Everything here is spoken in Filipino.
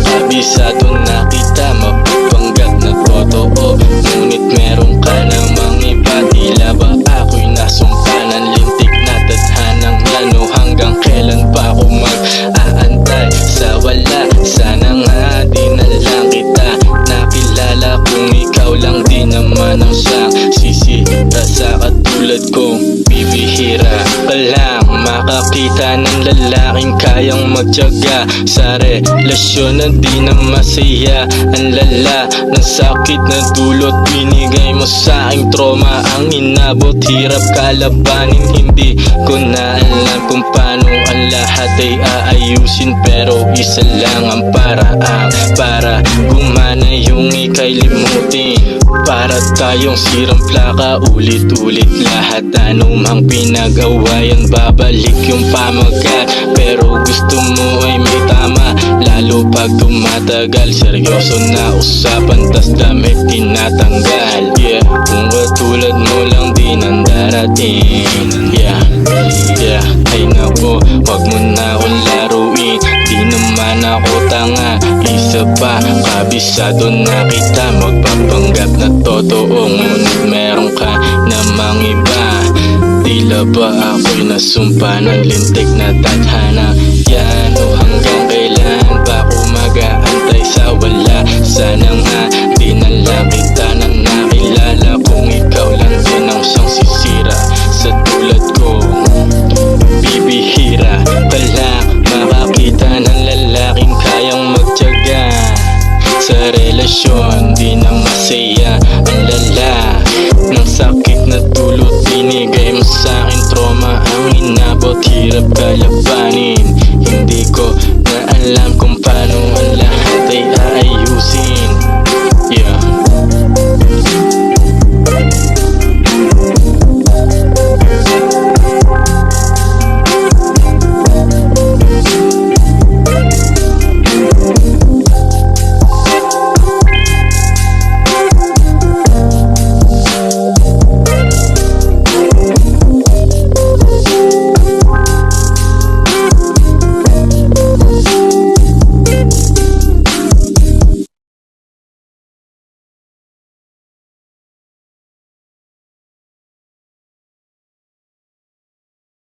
Kabisado na kita, mapapanggap na totoo. Ngunit meron ka namang iba, tila ba ako'y nasumpa ng lintik na tadhanang yan? O hanggang kailan pa ako mag-aantay sa wala? Sana nga di na lang kita nakilala, kung ikaw lang di naman ang siyang sisira sa katulad kong bibihira ka lang makakita ng lalaking kayang magtiyaga sa relasyon na di na masaya. Ang lala ng sakit na dulot binigay mo sa aking trauma, ang inabot hirap kalabanin. Hindi ko na alam kung paano ang lahat ay aayusin, pero isa lang ang paraan para gumana yung ika'y limutin. Para tayong sirang plaka, ulit-ulit lahat, anumang pinag-awayan babalik yung pamagat. Pero gusto mo ay may tama, lalo pag tumatagal. Seryoso na usapan, tas damit tinatanggal. Yeah, kung katulad mo lang din ang darating. Yeah, ay nako, wag mo na akong laruin. Di naman ako tanga, isa pa, kabisado na kita, magpapanggap na totoo. Ngunit meron ka namang iba, tila ba ako'y nasumpa ng lintik na tadhana yan? O hanggang kailan ba ako mag-aantay sa wala? Sana nga